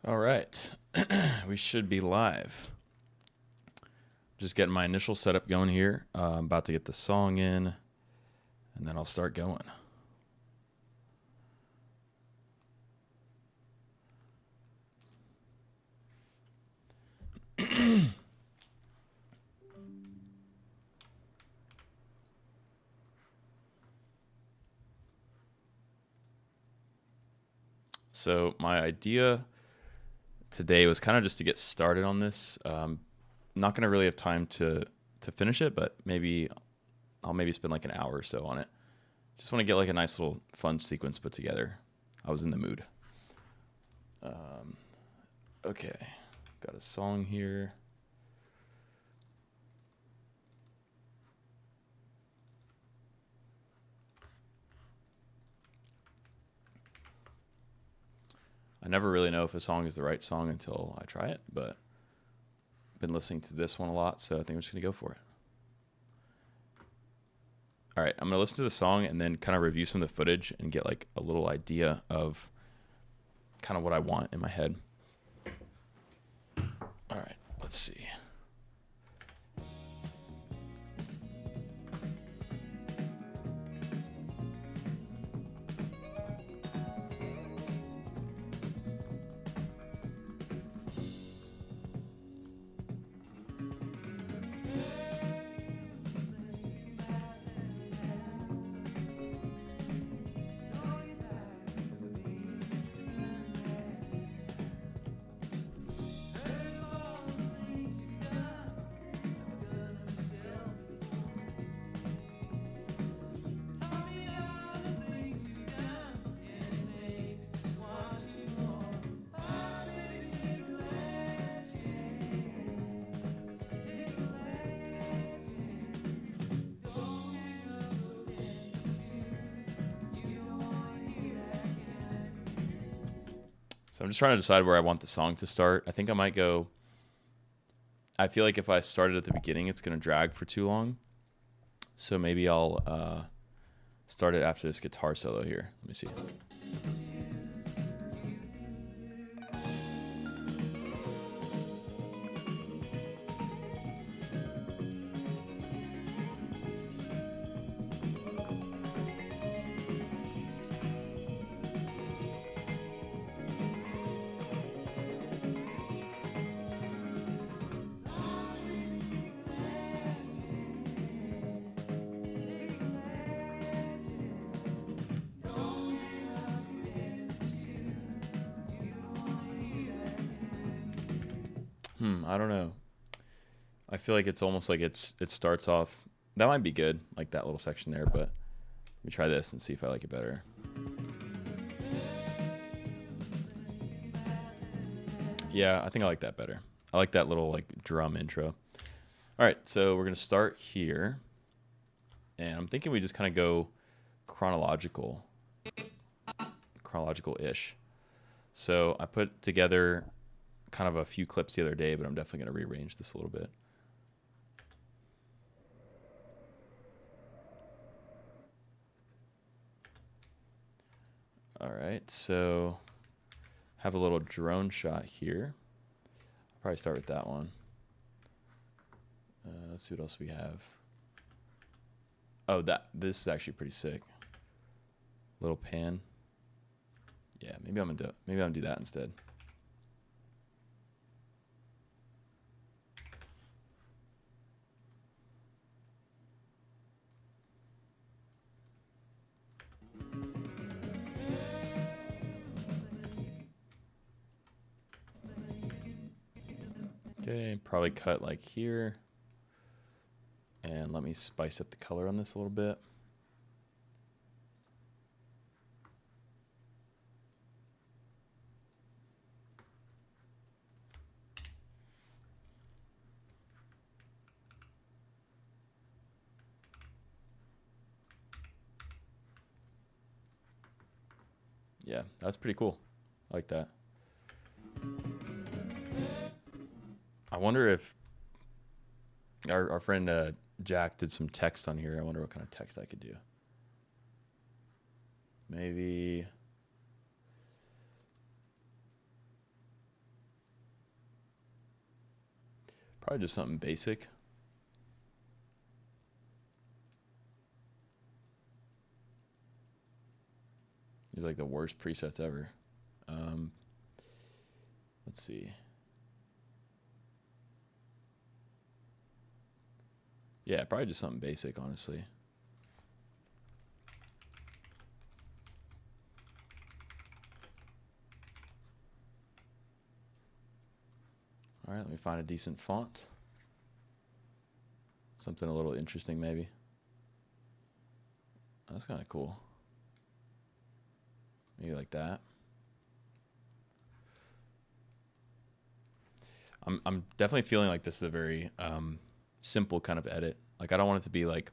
All right. We should be live. Just getting my initial setup going here. I'm about to get the song in, and then I'll start going. So my idea today was kind of just to get started on this. Not going to really have time to finish it, but I'll maybe spend like an hour or so on it. Just want to get like a nice little fun sequence put together. I was in the mood. Okay, got a song here. I never really know if a song is the right song until I try it, but I've been listening to this one a lot, so I think I'm just going to go for it. All right, I'm going to listen to the song and then kind of review some of the footage and get like a little idea of kind of what I want in my head. All right, let's see. So I'm just trying to decide where I want the song to start. I think I might go. I feel like if I started at the beginning, it's going to drag for too long. So maybe I'll start it after this guitar solo here. Let me see. I don't know. I feel like it's almost like it starts off. That might be good, like that little section there, but let me try this and see if I like it better. Yeah, I think I like that better. I like that little like drum intro. All right, so we're gonna start here, and I'm thinking we just kind of go chronological-ish. So I put together kind of a few clips the other day, but I'm definitely gonna rearrange this a little bit. All right, so have a little drone shot here. I'll probably start with that one. Let's see what else we have. Oh, this is actually pretty sick. Little pan. Yeah, maybe I'm gonna do that instead. Okay, probably cut like here. And let me spice up the color on this a little bit. Yeah, that's pretty cool. I like that. I wonder if our friend Jack did some text on here. I wonder what kind of text I could do. Maybe Probably just something basic. These are like the worst presets ever. Let's see. Yeah, probably just something basic, honestly. All right, let me find a decent font. Something a little interesting, maybe. That's kind of cool. Maybe like that. I'm definitely feeling like this is a very simple kind of edit. Like I don't want it to be like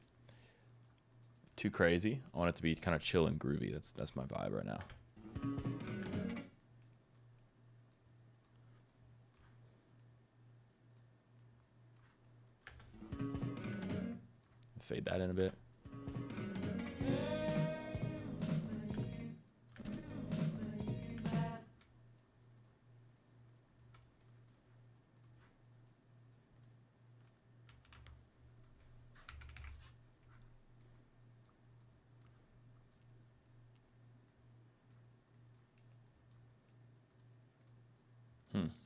too crazy. I want it to be kind of chill and groovy. That's my vibe right now. Fade that in a bit.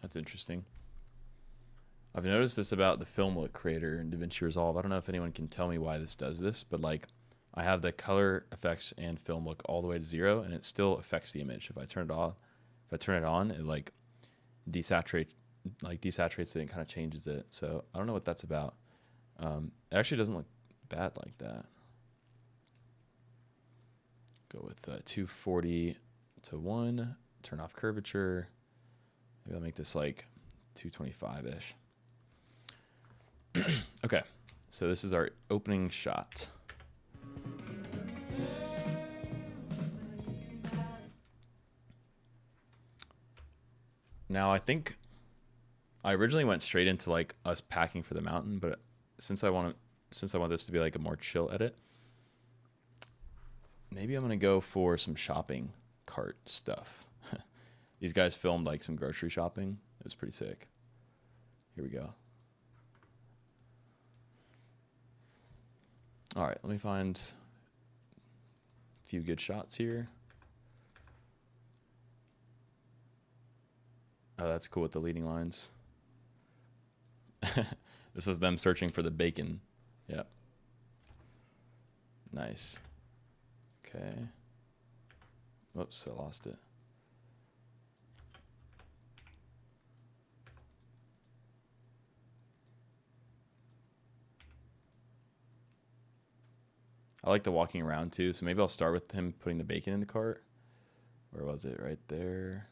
That's interesting. I've noticed this about the film look creator in DaVinci Resolve. I don't know if anyone can tell me why this does this, but like I have the color effects and film look all the way to 0 and it still affects the image. If I turn it off, if I turn it on, it like desaturates it and kind of changes it. So I don't know what that's about. It actually doesn't look bad like that. Go with 240 to 1, turn off curvature. Maybe I'll make this like 225-ish. Okay, so this is our opening shot. Now I think I originally went straight into like us packing for the mountain, but since I want this to be like a more chill edit, maybe I'm gonna go for some shopping cart stuff. These guys filmed like some grocery shopping. It was pretty sick. Here we go. All right, let me find a few good shots here. Oh, that's cool with the leading lines. This was them searching for the bacon. Yep. Nice. Okay. Whoops, I lost it. I like the walking around too, so maybe I'll start with him putting the bacon in the cart. Where was it? Right there.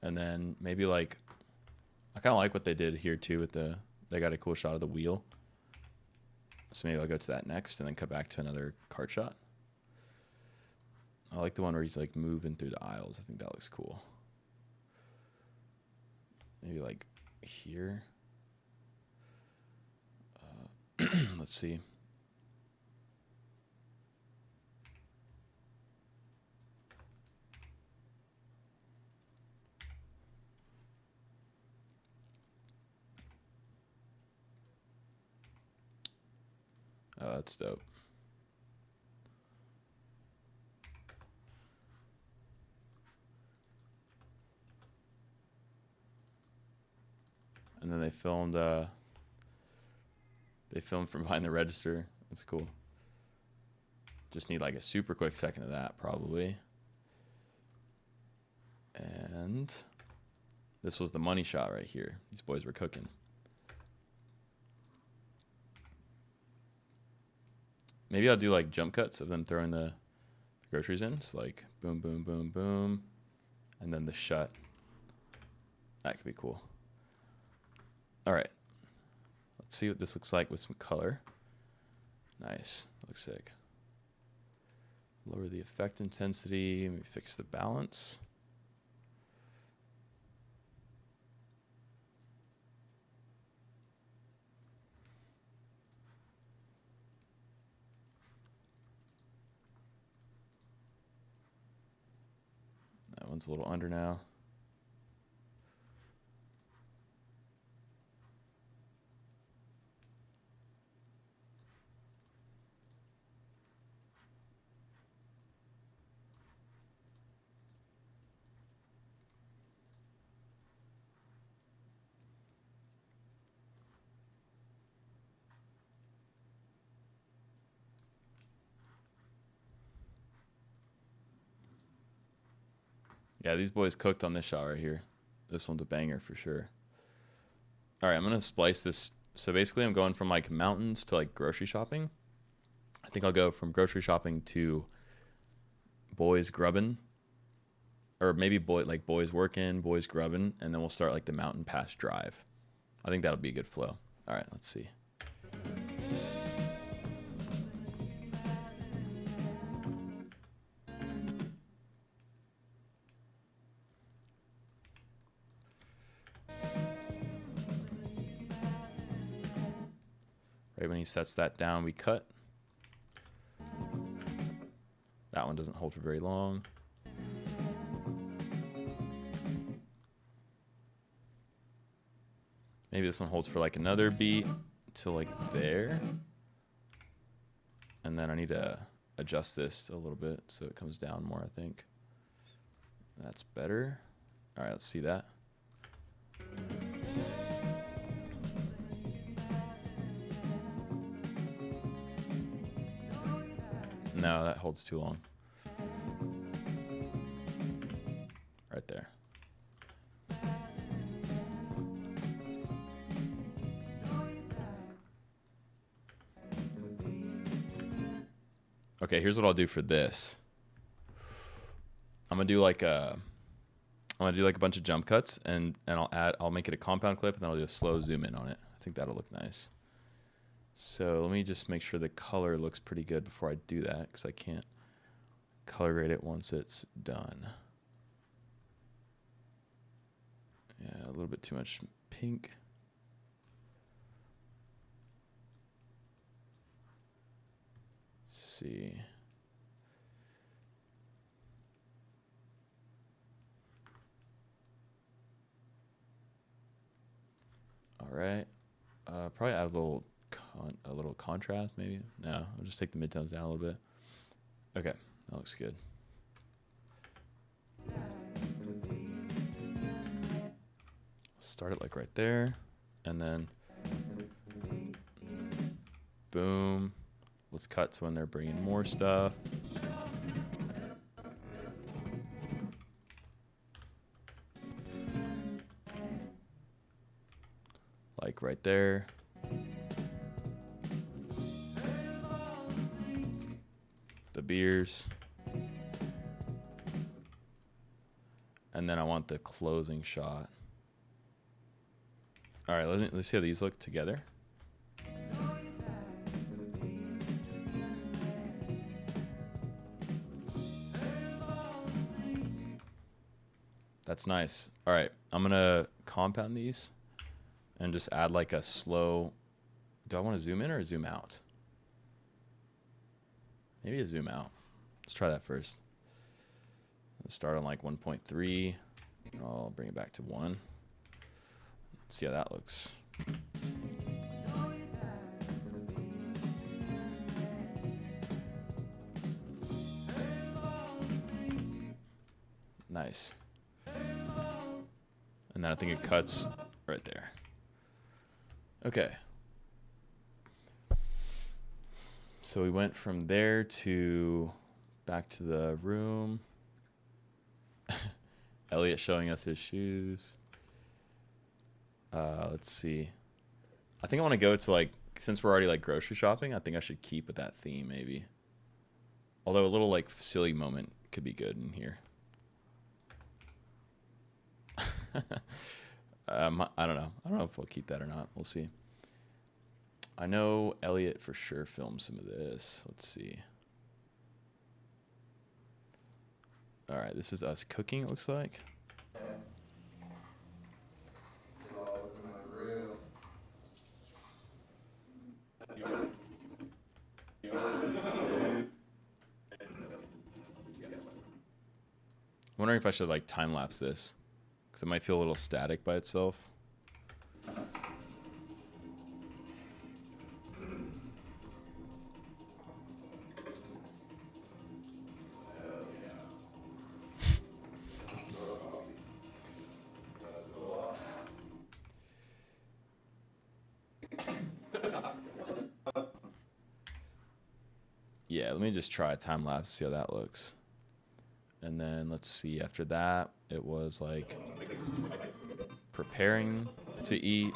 And then maybe like, I kind of like what they did here too with they got a cool shot of the wheel. So maybe I'll go to that next and then cut back to another cart shot. I like the one where he's like moving through the aisles. I think that looks cool. Maybe like here. Let's see. Oh, that's dope. And then they filmed from behind the register. That's cool. Just need like a super quick second of that probably. And this was the money shot right here. These boys were cooking. Maybe I'll do like jump cuts of them throwing the groceries in. So like boom, boom, boom, boom. And then the shut. That could be cool. All right. Let's see what this looks like with some color. Nice. Looks sick. Lower the effect intensity. Let me fix the balance. That one's a little under now. Yeah, these boys cooked on this shot right here. This one's a banger for sure. All right, I'm going to splice this. So basically I'm going from like mountains to like grocery shopping. I think I'll go from grocery shopping to boys grubbing, or maybe boys working, boys grubbing, and then we'll start like the mountain pass drive. I think that'll be a good flow. All right, let's see. Right when he sets that down, we cut. That one doesn't hold for very long. Maybe this one holds for like another beat to like there. And then I need to adjust this a little bit so it comes down more, I think. That's better. All right, let's see that. No, that holds too long. Right there. Okay, here's what I'll do for this. I'm gonna do like a bunch of jump cuts, and I'll make it a compound clip, and then I'll do a slow zoom in on it. I think that'll look nice. So let me just make sure the color looks pretty good before I do that, because I can't color grade it once it's done. Yeah, a little bit too much pink. Let's see. All right. Probably add a little contrast, maybe. No, I'll just take the midtones down a little bit. Okay, that looks good. Start it like right there, and then boom. Let's cut to when they're bringing more stuff. Like right there. The beers. And then I want the closing shot. All right, let's see how these look together. That's nice. All right, I'm gonna compound these and just add like a slow. Do I want to zoom in or zoom out? Maybe a zoom out. Let's try that first. Let's start on like 1.3. I'll bring it back to 1. Let's see how that looks. Nice. And then I think it cuts right there. Okay. So we went from there to back to the room. Elliot showing us his shoes. Let's see. I think I want to go to like, since we're already like grocery shopping, I think I should keep with that theme maybe. Although a little like silly moment could be good in here. I don't know. I don't know if we'll keep that or not. We'll see. I know Elliot for sure filmed some of this. Let's see. All right, this is us cooking, it looks like. I'm wondering if I should like time lapse this because it might feel a little static by itself. Yeah, let me just try a time lapse, see how that looks. And then let's see, after that, it was like preparing to eat.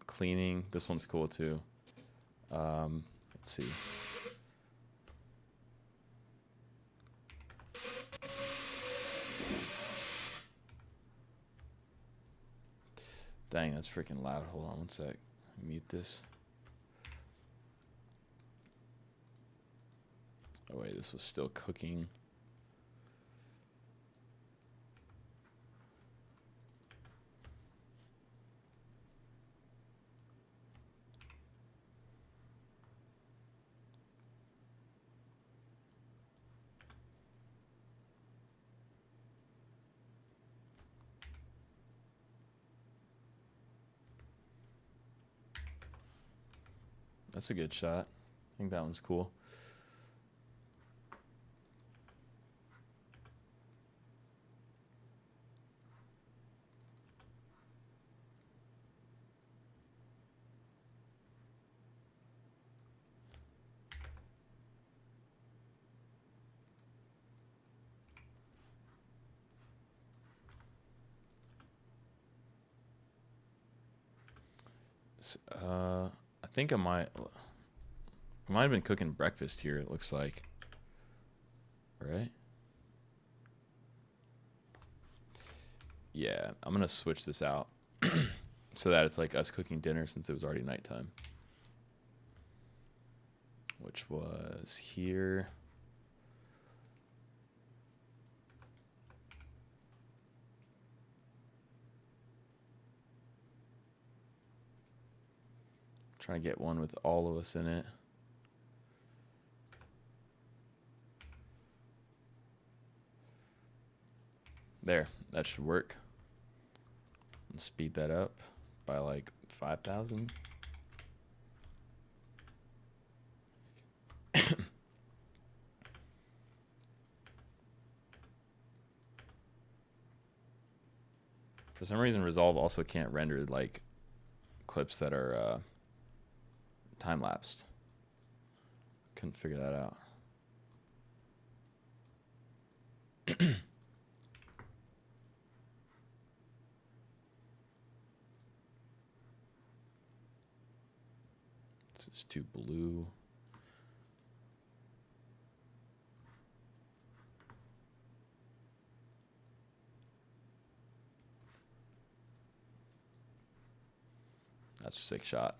Cleaning, this one's cool too. Let's see. Dang, that's freaking loud. Hold on one sec. Mute this. Oh wait, this was still cooking. That's a good shot. I think that one's cool. I think I might have been cooking breakfast here, it looks like. Right? Yeah, I'm gonna switch this out so that it's like us cooking dinner since it was already nighttime. Which was here. Trying to get one with all of us in it. There, that should work. And speed that up by like 5,000. For some reason, Resolve also can't render like clips that are time lapsed. Couldn't figure that out. This is too blue. That's a sick shot.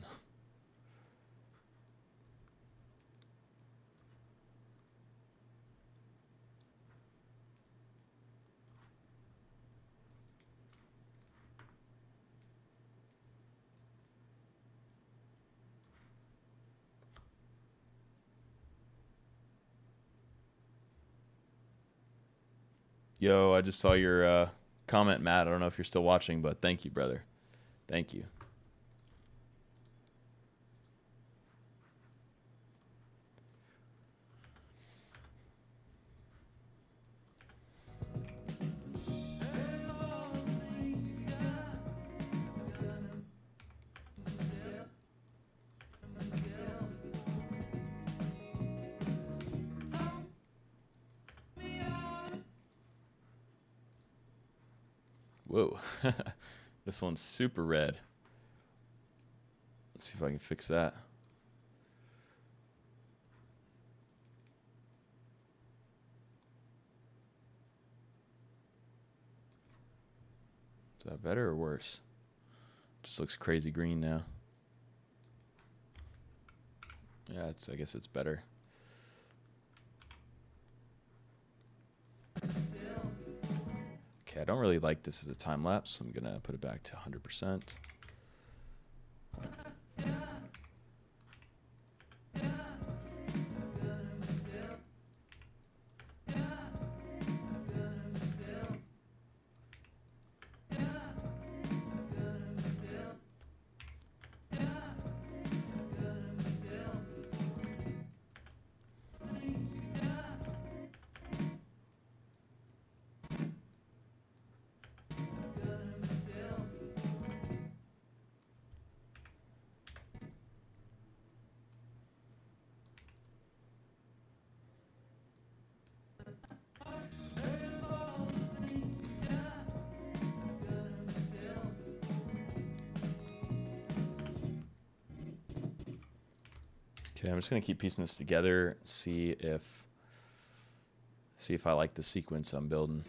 Yo, I just saw your comment, Matt. I don't know if you're still watching, but thank you, brother. Thank you. Whoa. This one's super red. Let's see if I can fix that. Is that better or worse? Just looks crazy green now. Yeah, I guess it's better. Okay, I don't really like this as a time lapse, so I'm gonna put it back to 100%. Okay, I'm just gonna keep piecing this together, see if I like the sequence I'm building.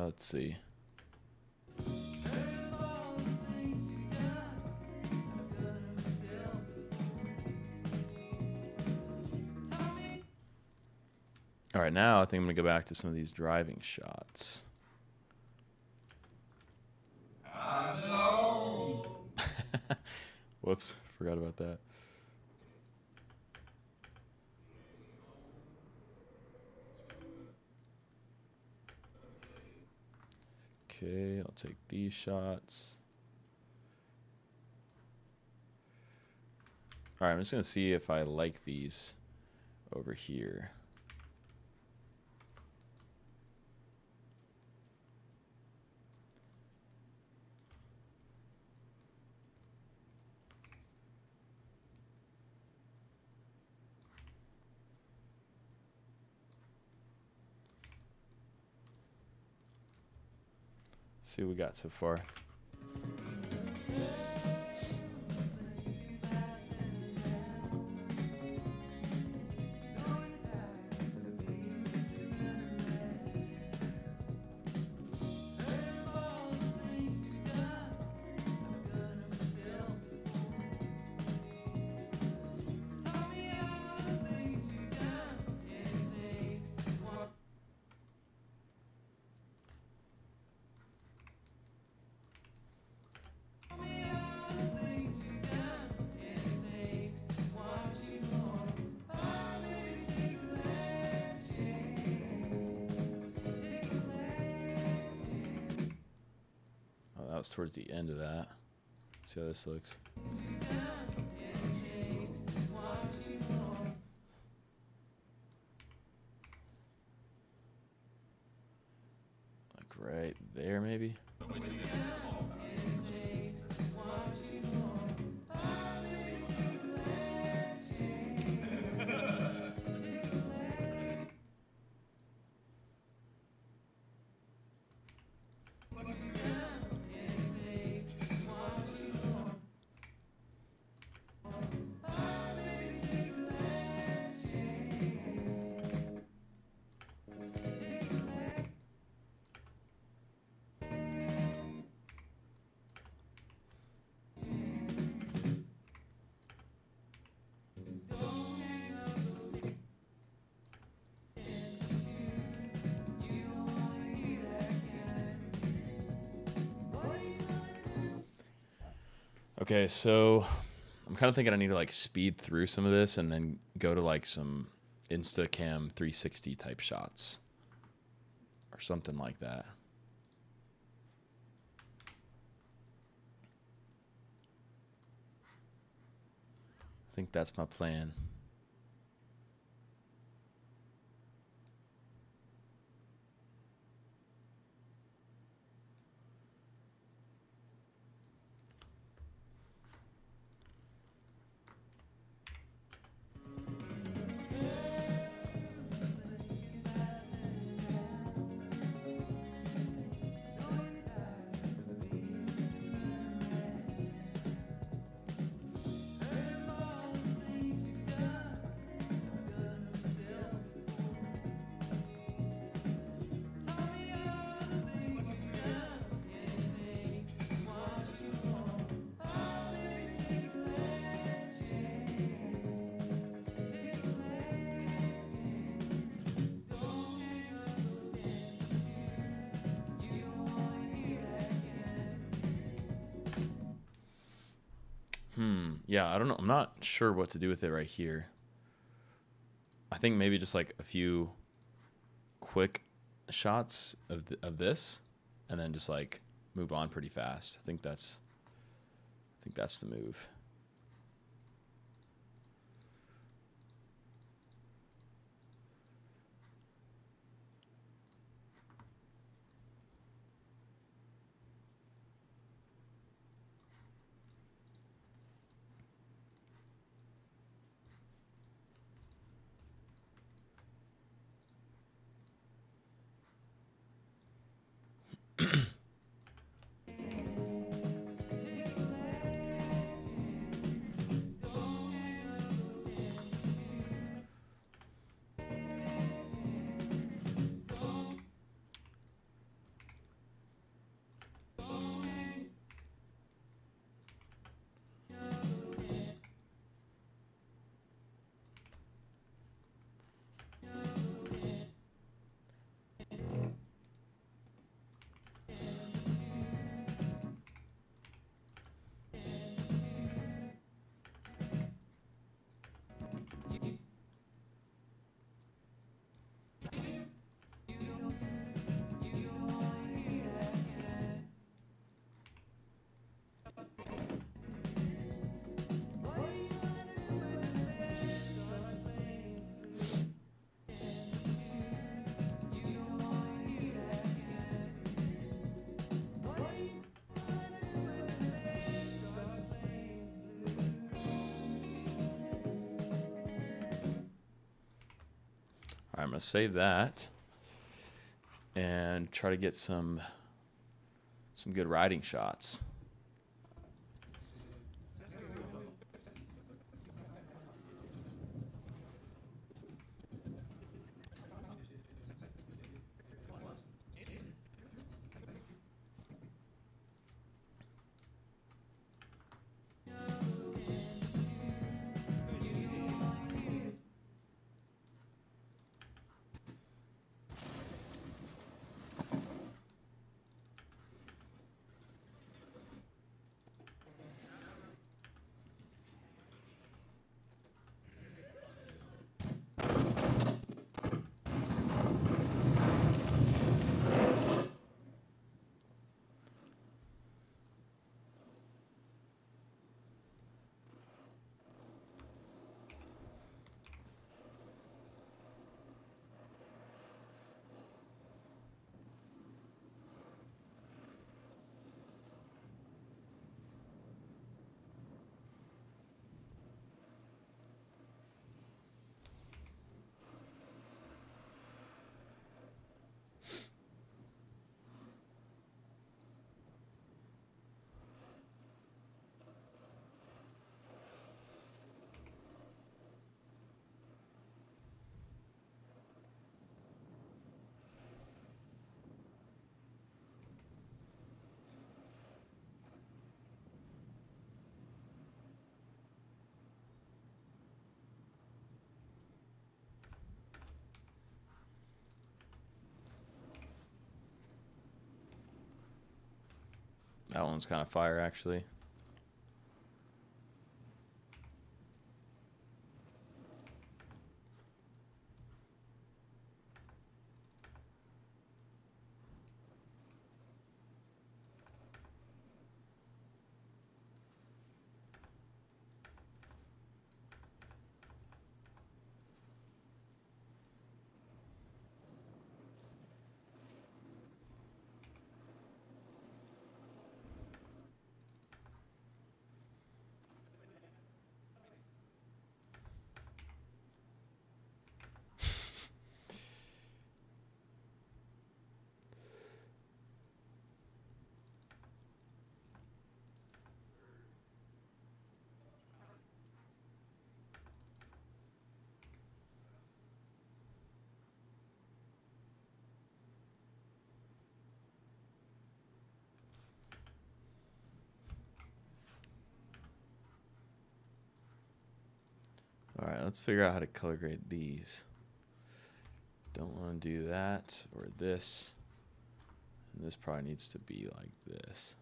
Let's see. All right, now I think I'm gonna go back to some of these driving shots. Whoops, forgot about that. Okay, I'll take these shots. All right, I'm just gonna see if I like these over here. See what we got so far. That was towards the end of that. See how this looks. Like right there, maybe. Okay, so I'm kind of thinking I need to like speed through some of this and then go to like some Instacam 360 type shots or something like that. I think that's my plan. Yeah, I don't know. I'm not sure what to do with it right here. I think maybe just like a few quick shots of this, and then just like move on pretty fast. I think that's the move. All right, I'm gonna save that and try to get some good riding shots. That one's kind of fire, actually. All right, let's figure out how to color grade these. Don't want to do that or this. And this probably needs to be like this.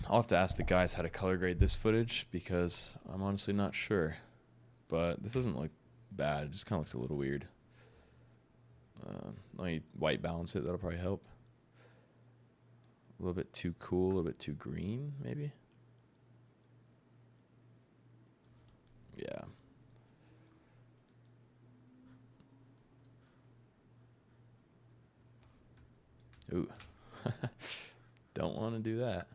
I'll have to ask the guys how to color grade this footage because I'm honestly not sure. But this doesn't look bad. It just kind of looks a little weird. Let me white balance it. That'll probably help. A little bit too cool, a little bit too green, maybe. Yeah. Ooh. Don't want to do that.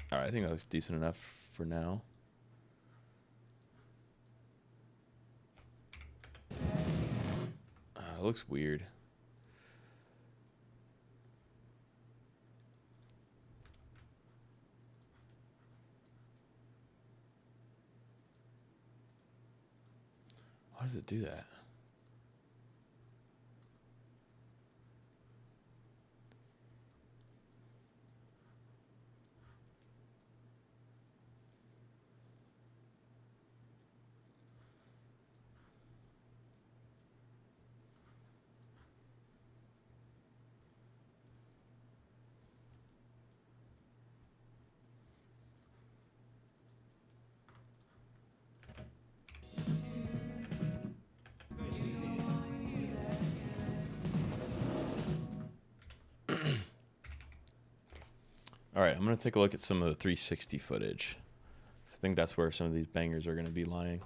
All right, I think that looks decent enough for now. It looks weird. Why does it do that? All right, I'm going to take a look at some of the 360 footage. I think that's where some of these bangers are going to be lying.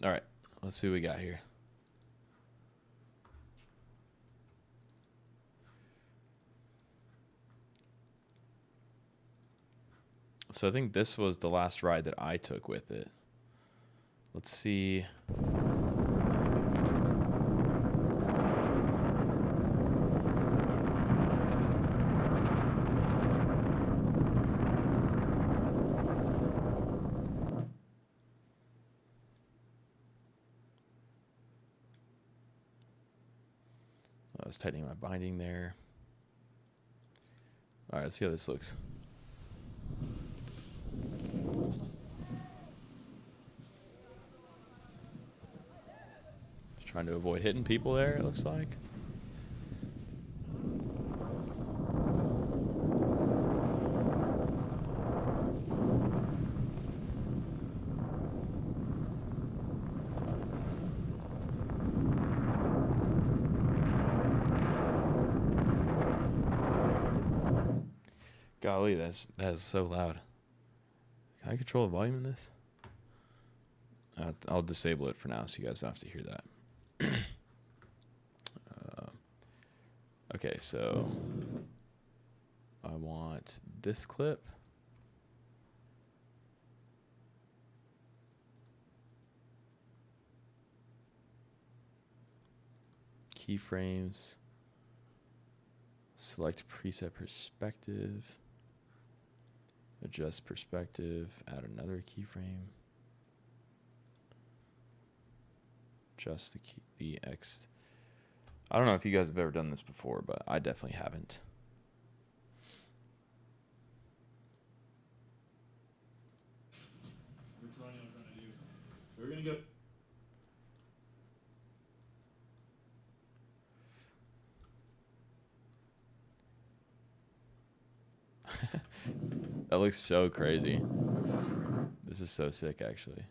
All right, let's see what we got here. So I think this was the last ride that I took with it. Let's see. I was tightening my binding there. All right, let's see how this looks. Just trying to avoid hitting people there, it looks like. Golly, that is so loud. Can I control the volume in this? I'll disable it for now so you guys don't have to hear that. Okay, so I want this clip. Keyframes. Select preset perspective. Adjust perspective. Add another keyframe. Adjust the X. I don't know if you guys have ever done this before, but I definitely haven't. Which one are you going to do? We're going to go. That looks so crazy. This is so sick, actually.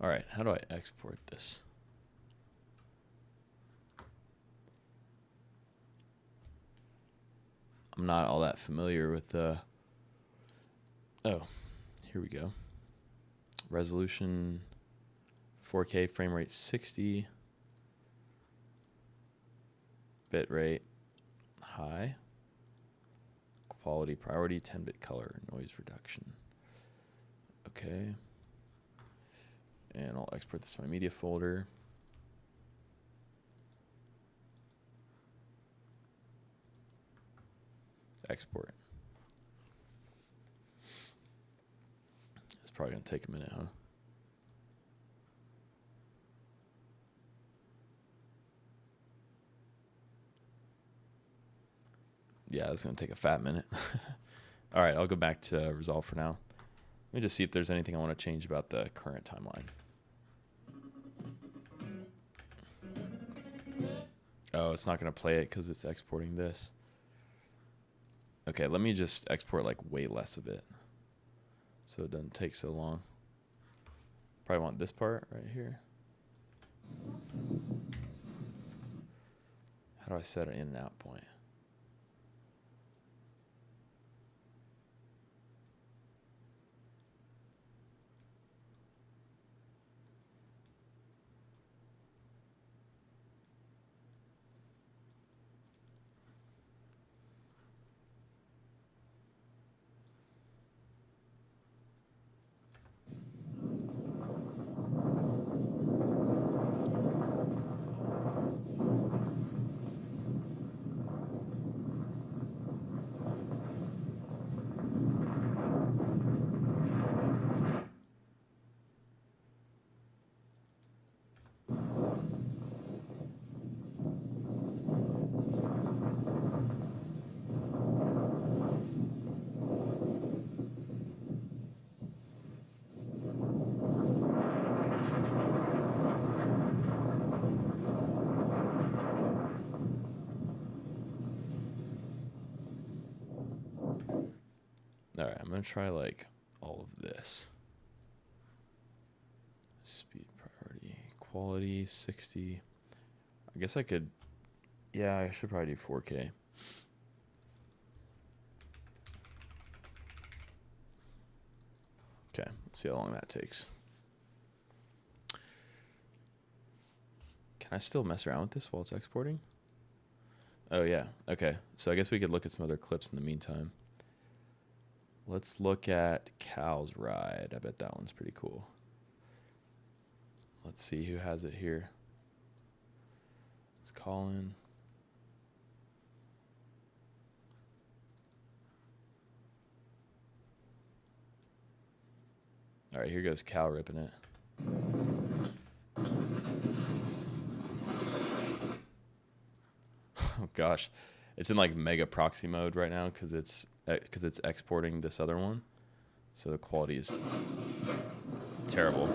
All right, how do I export this? I'm not all that familiar with oh, here we go. Resolution 4K, frame rate 60. Bit rate high. Quality priority 10-bit color, noise reduction. Okay. And I'll export this to my media folder. Export. It's probably going to take a minute, huh? Yeah, it's going to take a fat minute. All right, I'll go back to Resolve for now. Let me just see if there's anything I want to change about the current timeline. Oh, it's not going to play it because it's exporting this. Okay, let me just export like way less of it so it doesn't take so long. Probably want this part right here. How do I set an in and out point? All right, I'm going to try like all of this. Speed priority, quality, 60. I guess I could, yeah, I should probably do 4K. Okay, let's see how long that takes. Can I still mess around with this while it's exporting? Oh, yeah. Okay, so I guess we could look at some other clips in the meantime. Let's look at Cal's ride. I bet that one's pretty cool. Let's see who has it here. Let's call in. All right, here goes Cal ripping it. Oh gosh, it's in like mega proxy mode right now because it's exporting this other one, so the quality is terrible.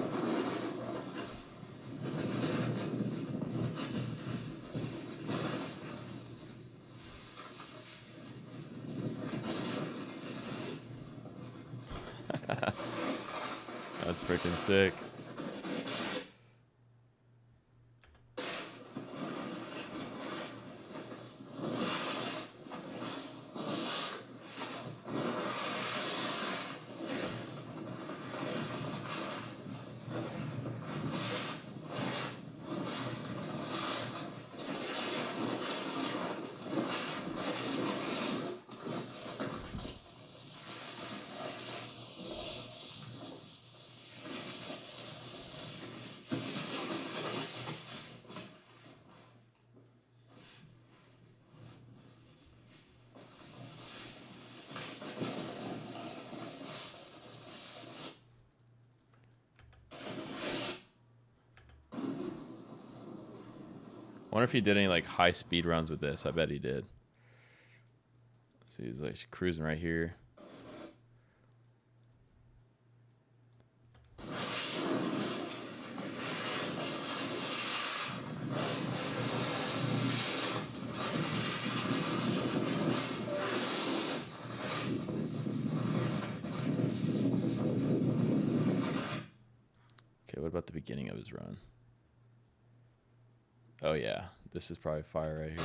That's freaking sick. I wonder if he did any like high speed runs with this. I bet he did. So he's like cruising right here. Okay, what about the beginning of his run? Oh yeah, this is probably fire right here.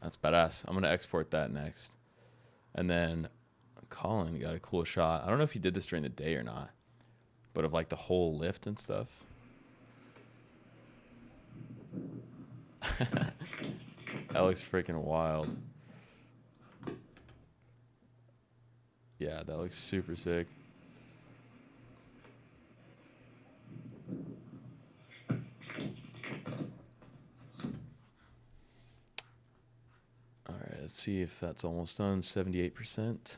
That's badass. I'm gonna export that next. And then Colin got a cool shot. I don't know if he did this during the day or not, but of like the whole lift and stuff. That looks freaking wild. Yeah, that looks super sick. All right, let's see if that's almost done. 78%.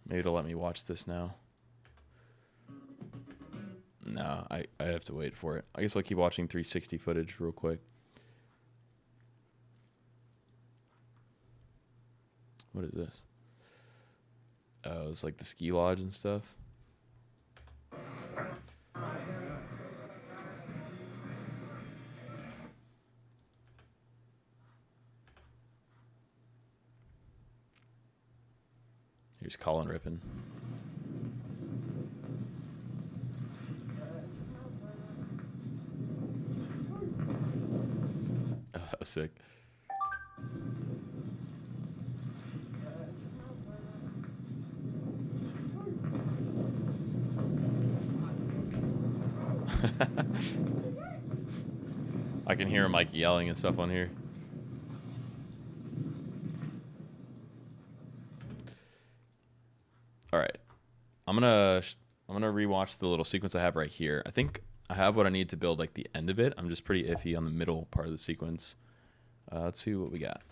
Maybe it'll let me watch this now. No, I have to wait for it. I guess I'll keep watching 360 footage real quick. What is this? Oh, it's like the ski lodge and stuff. Here's Colin ripping. Oh, sick. I can hear him like yelling and stuff on here. All right, I'm gonna rewatch the little sequence I have right here. I think I have what I need to build like the end of it. I'm just pretty iffy on the middle part of the sequence. Let's see what we got.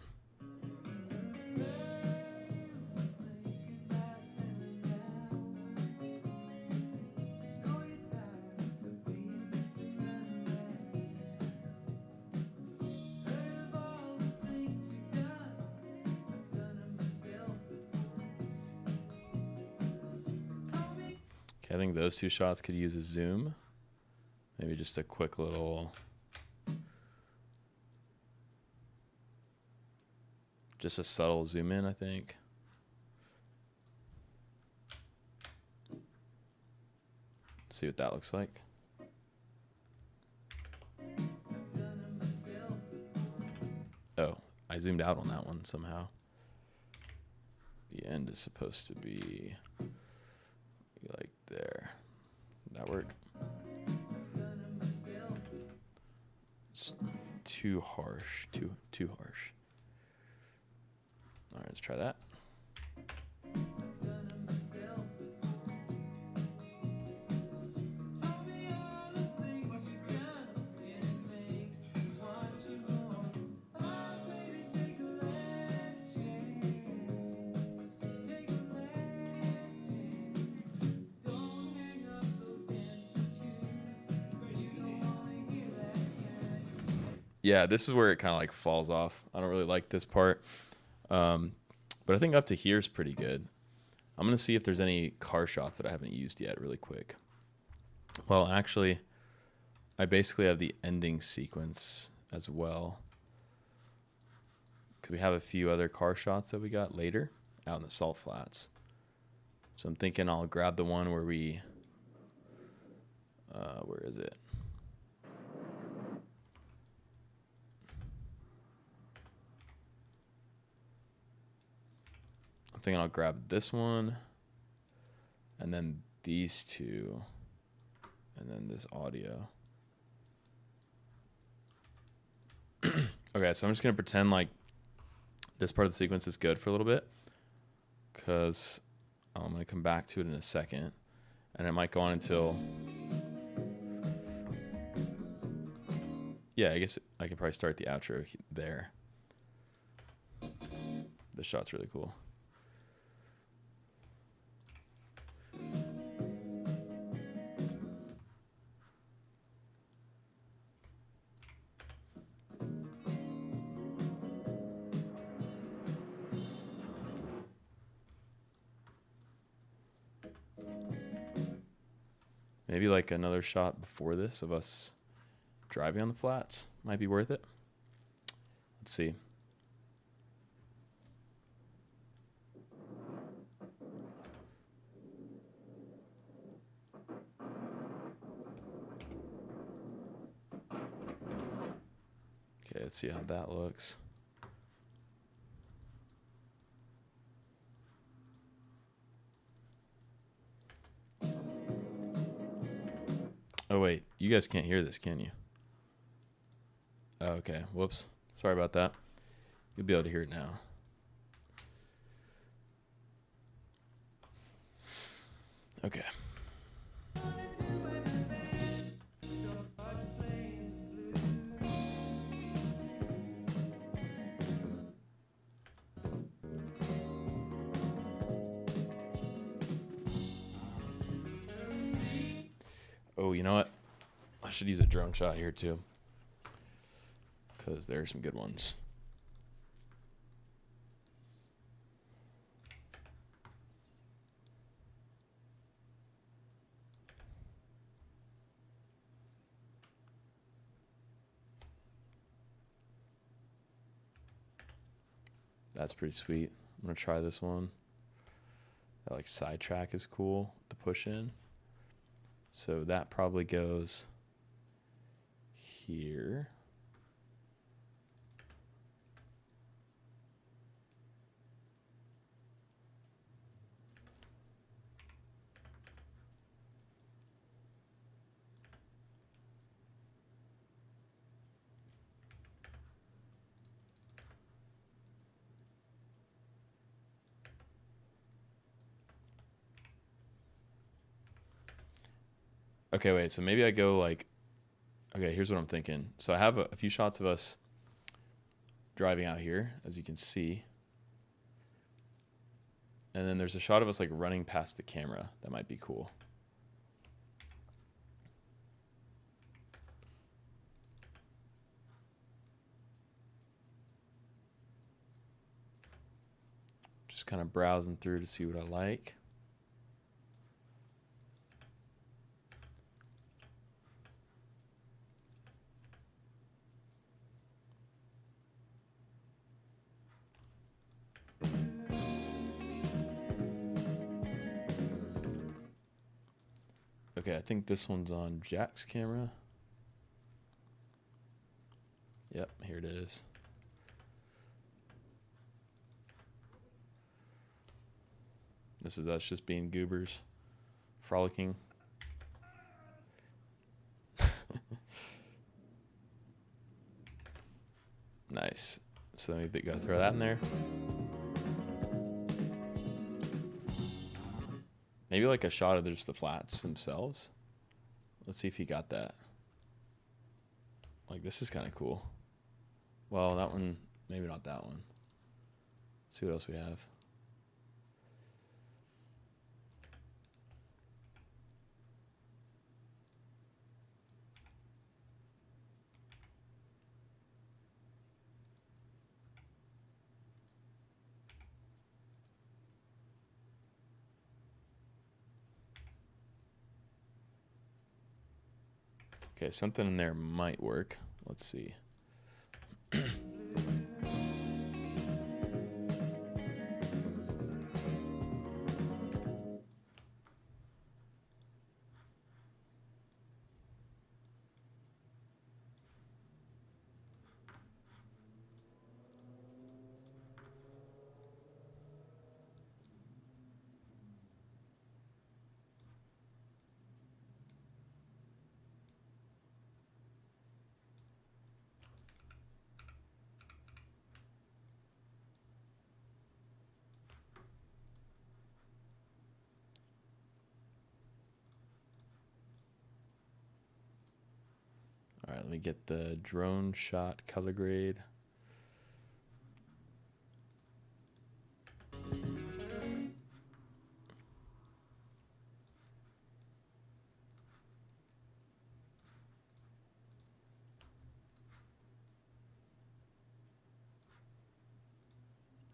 Okay, I think those two shots could use a zoom. Maybe just a quick little, just a subtle zoom in, I think. See what that looks like. Oh, I zoomed out on that one somehow. The end is supposed to be like there. Did that work? It's too harsh. Too harsh. All right, let's try that. Yeah, this is where it kind of like falls off. I don't really like this part. But I think up to here is pretty good. I'm going to see if there's any car shots that I haven't used yet really quick. Well, actually, I basically have the ending sequence as well. Because we have a few other car shots that we got later out in the salt flats. So I'm thinking I'll grab the one where we... where is it? I'm thinking I'll grab this one, and then these two, and then this audio. Okay, so I'm just going to pretend like this part of the sequence is good for a little bit, because I'm going to come back to it in a second, and it might go on until... Yeah, I guess I could probably start the outro there. The shot's really cool. Maybe like another shot before this of us driving on the flats might be worth it. Let's see. Okay, let's see how that looks. Oh, wait. You guys can't hear this, can you? Oh, okay. Whoops. Sorry about that. You'll be able to hear it now. Okay. Oh, you know what? I should use a drone shot here too, because there are some good ones. That's pretty sweet. I'm gonna try this one. That like sidetrack is cool to push in. So that probably goes here. Okay, wait. So maybe I go like, okay, here's what I'm thinking. So I have a few shots of us driving out here, as you can see. And then there's a shot of us like running past the camera. That might be cool. Just kind of browsing through to see what I like. Okay, I think this one's on Jack's camera. Yep, here it is. This is us just being goobers, frolicking. Nice. So let me go throw that in there. Maybe like a shot of just the flats themselves. Let's see if he got that. Like, this is kind of cool. Well, that one, maybe not that one. Let's see what else we have. Okay, something in there might work. Let's see. All right, let me get the drone shot color grade.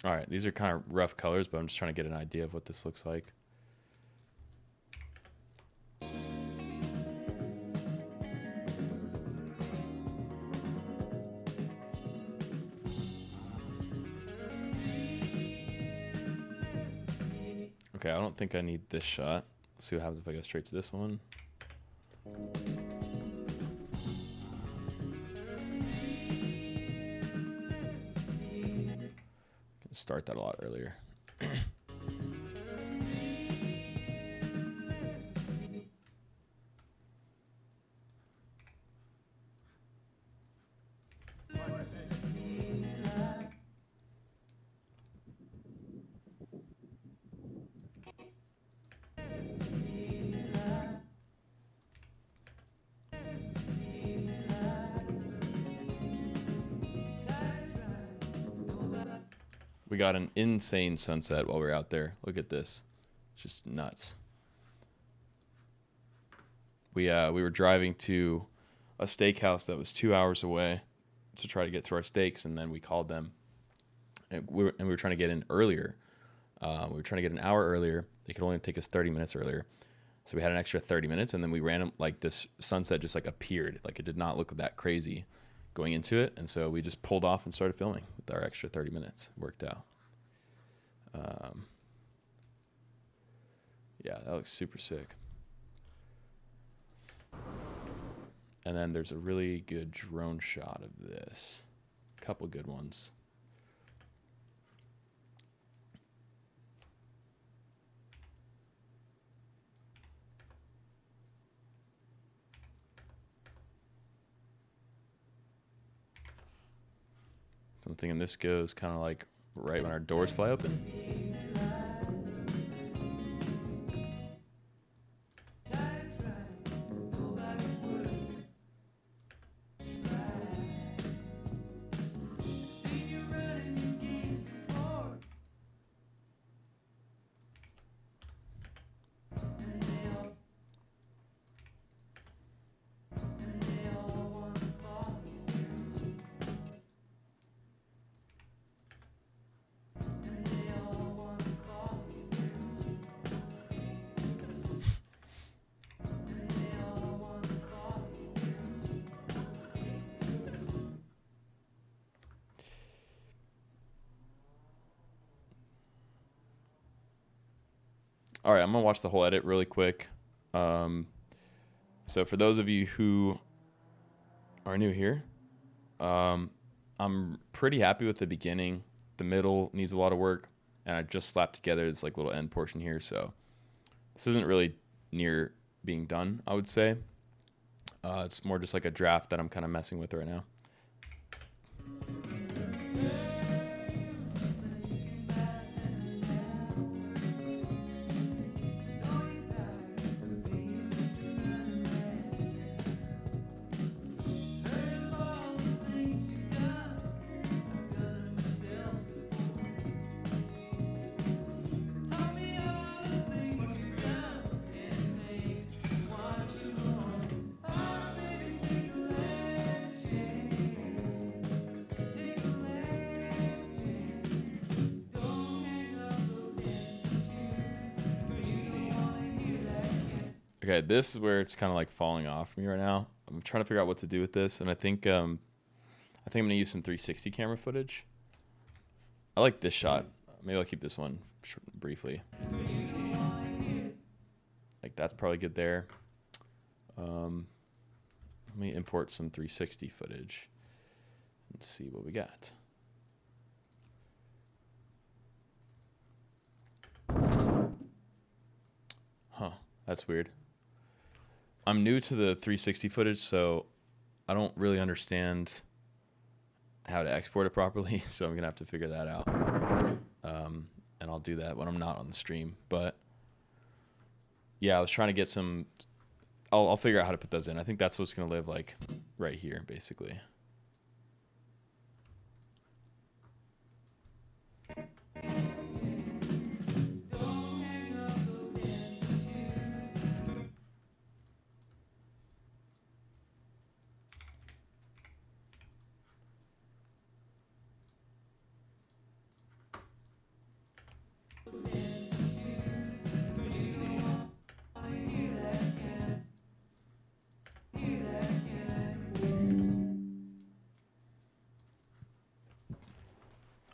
All right, these are kind of rough colors, but I'm just trying to get an idea of what this looks like. Okay, I don't think I need this shot. Let's see what happens if I go straight to this one. Start that a lot earlier. We got an insane sunset while we were out there. Look at this. It's just nuts. We were driving to a steakhouse that was 2 hours away to try to get to our steaks, and then we called them, and we were trying to get in earlier. We were trying to get an hour earlier. They could only take us 30 minutes earlier. So we had an extra 30 minutes, and then we ran, like, this sunset just, like, appeared. Like, it did not look that crazy going into it, and so we just pulled off and started filming with our extra 30 minutes. It worked out. Yeah, that looks super sick. And then there's a really good drone shot of this. A couple good ones. So I'm thinking this goes kind of like right when our doors fly open. All right, I'm gonna watch the whole edit really quick. So for those of you who are new here, I'm pretty happy with the beginning. The middle needs a lot of work, and I just slapped together this like little end portion here. So this isn't really near being done, I would say. It's more just like a draft that I'm kind of messing with right now. Okay, this is where it's kind of like falling off me right now. I'm trying to figure out what to do with this, and I think I'm gonna use some 360 camera footage. I like this shot. Maybe I'll keep this one briefly. Like that's probably good there. Let me import some 360 footage and see what we got. Huh, that's weird. I'm new to the 360 footage, so I don't really understand how to export it properly, so I'm gonna have to figure that out. And I'll do that when I'm not on the stream. But yeah, I was trying to get some. I'll figure out how to put those in. I think that's what's gonna live like right here, basically.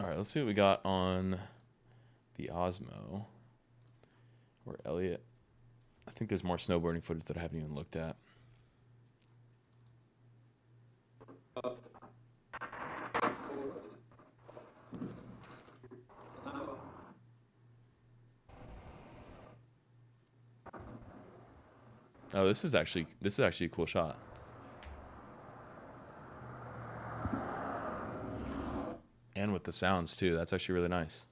All right, let's see what we got on the Osmo or Elliot. I think there's more snowboarding footage that I haven't even looked at. Oh, this is actually a cool shot. And with the sounds too, that's actually really nice.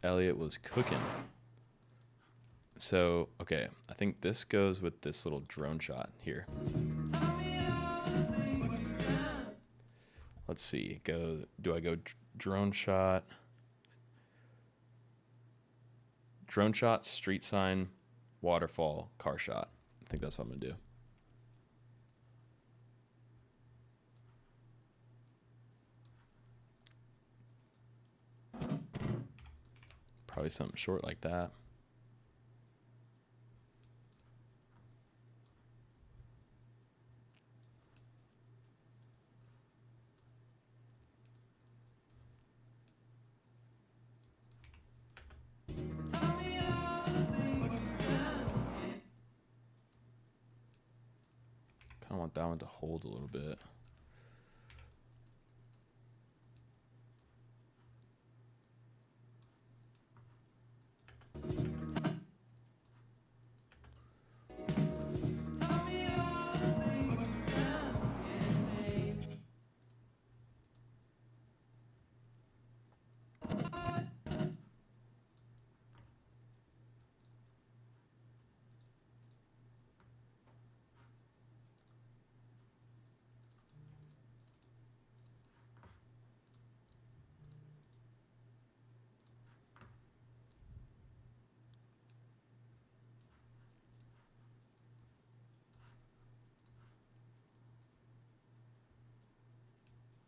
Elliot was cooking. So, okay, I think this goes with this little drone shot here. Let's see. Do I go drone shot? Drone shot, street sign, waterfall, car shot. I think that's what I'm going to do. Probably something short like that. I want that one to hold a little bit.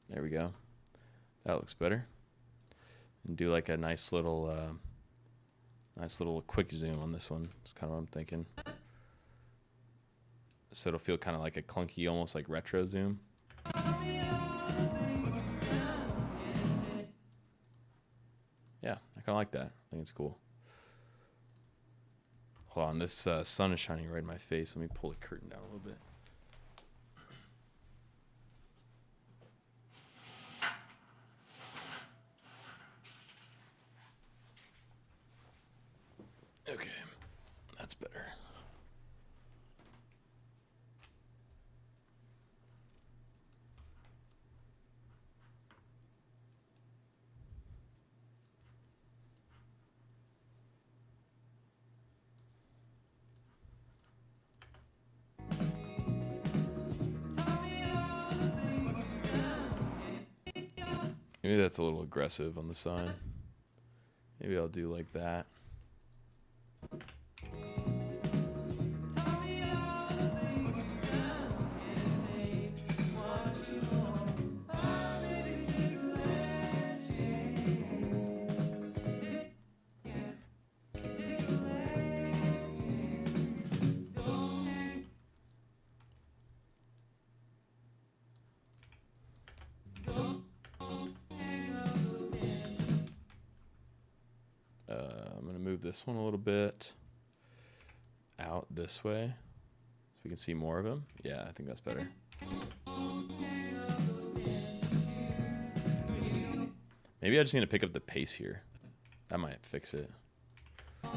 There we go. That looks better. And do like a nice little Nice little quick zoom on this one. That's kind of what I'm thinking. So it'll feel kind of like a clunky, almost like retro zoom. Yeah, I kind of like that. I think it's cool. Hold on, this sun is shining right in my face. Let me pull the curtain down a little bit. Okay, that's better. Maybe that's a little aggressive on the sign. Maybe I'll do like that. I'm going to move this one a little bit out this way so we can see more of him. Yeah, I think that's better. Maybe I just need to pick up the pace here. That might fix it. All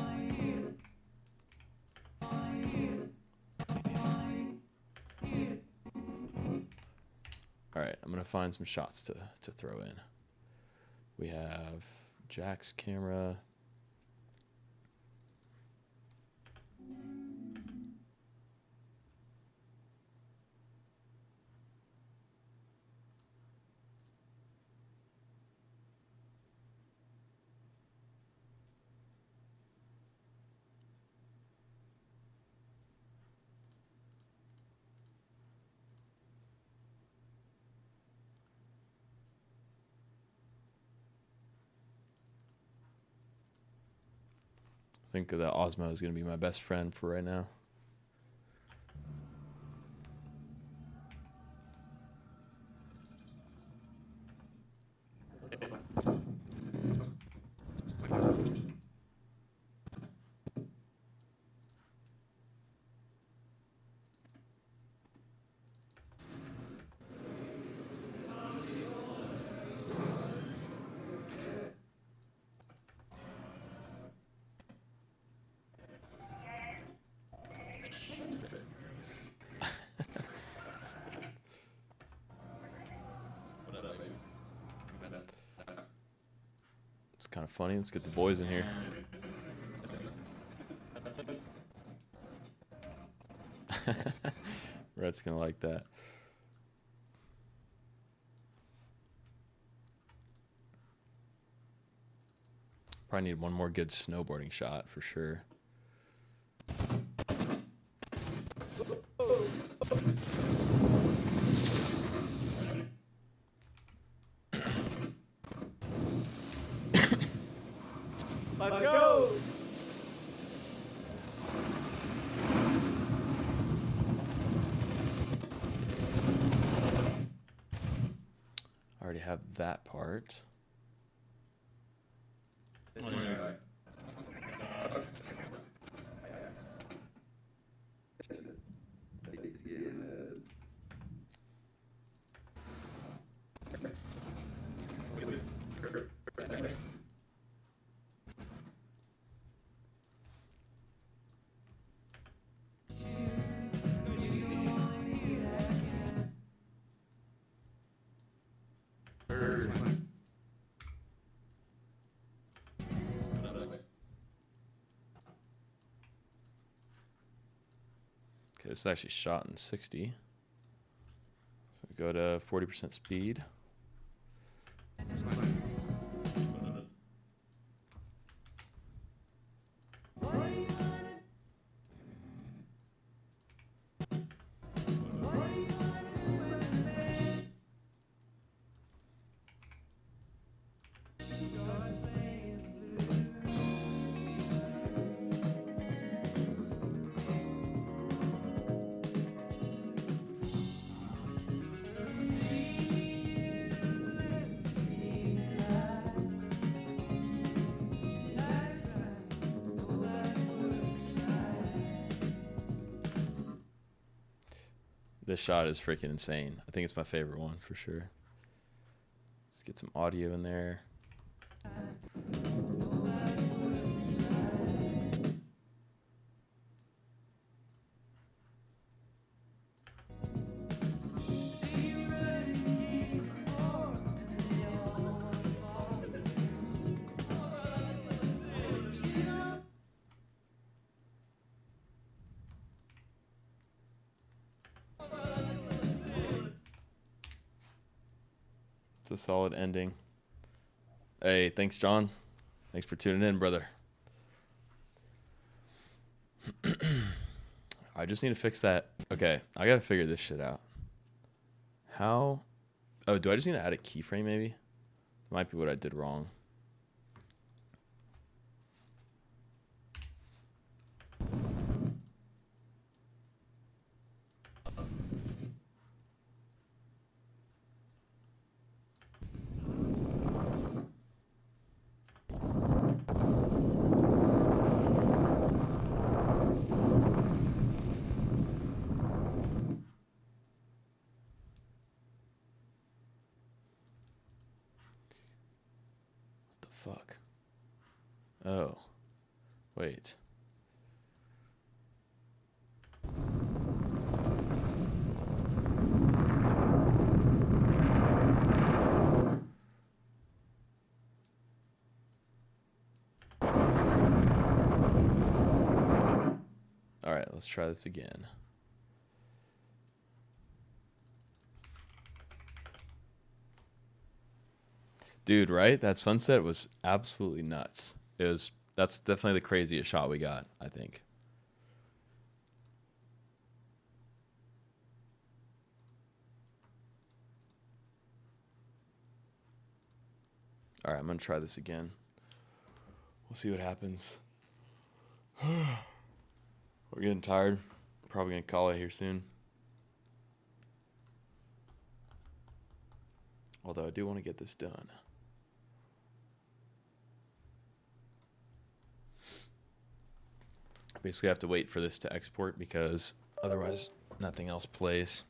right, I'm going to find some shots to throw in. We have Jack's camera. I think that Osmo is going to be my best friend for right now. It's kind of funny. Let's get the boys in here. Rhett's going to like that. Probably need one more good snowboarding shot for sure. Let's go! I already have that part. Okay, this is actually shot in 60. So we go to 40% speed. This shot is freaking insane. I think it's my favorite one for sure. Let's get some audio in there. It's a solid ending. Hey, thanks, John. Thanks for tuning in, brother. I just need to fix that. Okay, I gotta figure this shit out. How? Oh, do I just need to add a keyframe maybe? That might be what I did wrong. Fuck. Oh. Wait. All right, let's try this again. Dude, right? That sunset was absolutely nuts. That's definitely the craziest shot we got, I think. All right, I'm going to try this again. We'll see what happens. We're getting tired. Probably going to call it here soon. Although I do want to get this done. Basically, I have to wait for this to export because otherwise nothing else plays.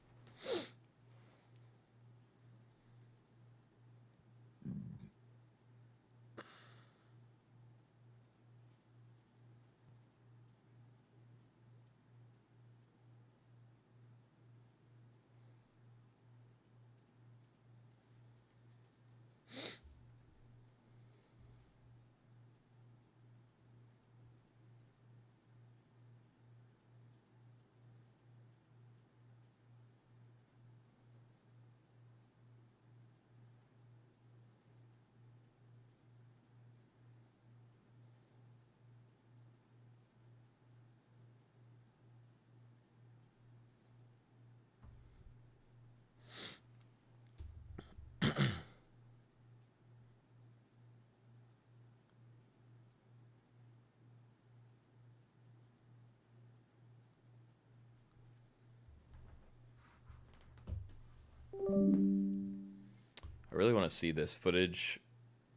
I really want to see this footage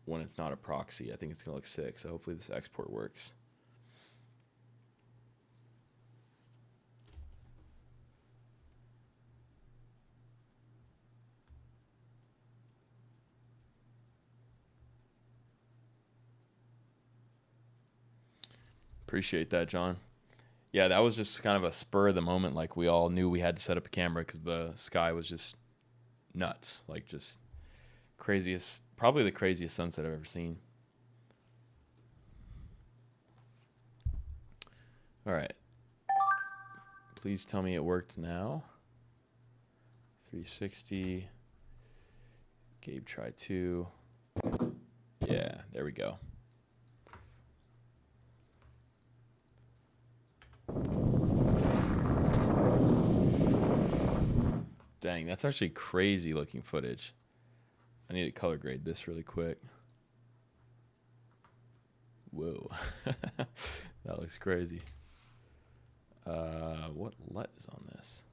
when it's not a proxy. I think it's going to look sick, so hopefully this export works. Appreciate that, John. Yeah, that was just kind of a spur of the moment. Like, we all knew we had to set up a camera because the sky was just nuts. Like, just craziest, probably the craziest sunset I've ever seen. All right. Please tell me it worked now. 360. Gabe, try 2. Yeah, there we go. Dang, that's actually crazy looking footage. I need to color grade this really quick. Whoa. That looks crazy. What LUT is on this?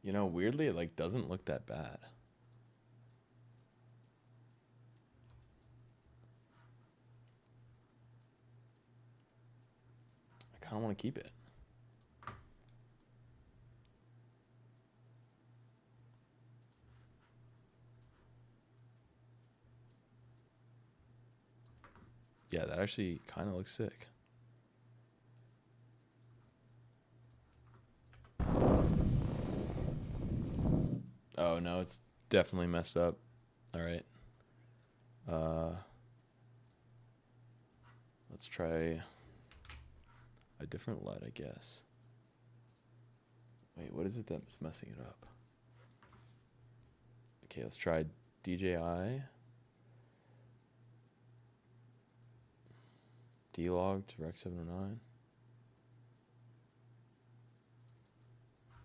You know, weirdly, it like doesn't look that bad. I kind of want to keep it. Yeah, that actually kind of looks sick. Oh, no, it's definitely messed up. All right. Let's try a different LUT, I guess. Wait, what is it that's messing it up? Okay, let's try DJI. D-log to Rec 709.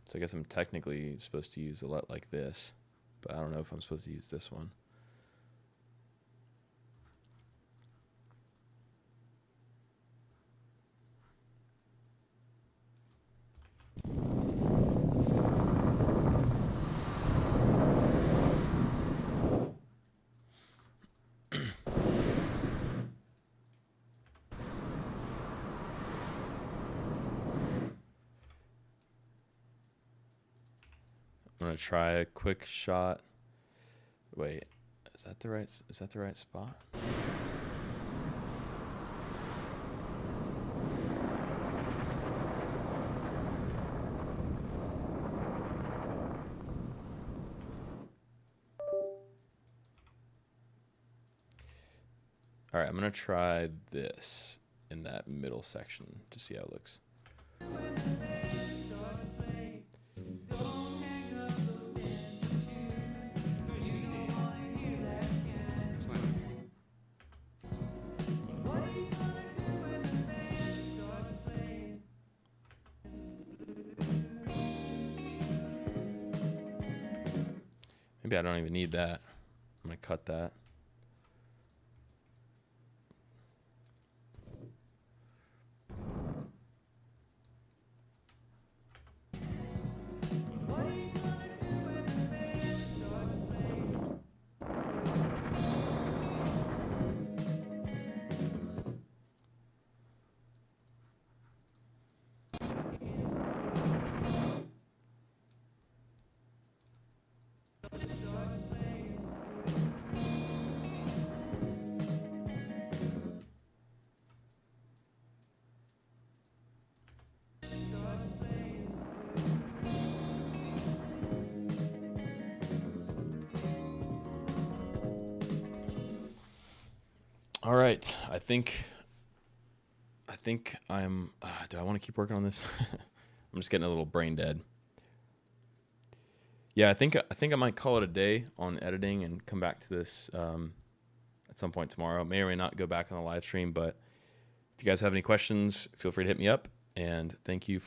So I guess I'm technically supposed to use a LUT like this, but I don't know if I'm supposed to use this one. I'm gonna try a quick shot. Wait, is that the right spot? All right, I'm gonna try this in that middle section to see how it looks. Maybe I don't even need that. I'm gonna cut that. All right, I think I'm. Do I want to keep working on this? I'm just getting a little brain dead. Yeah, I think I might call it a day on editing and come back to this at some point tomorrow. May or may not go back on the live stream, but if you guys have any questions, feel free to hit me up. And thank you for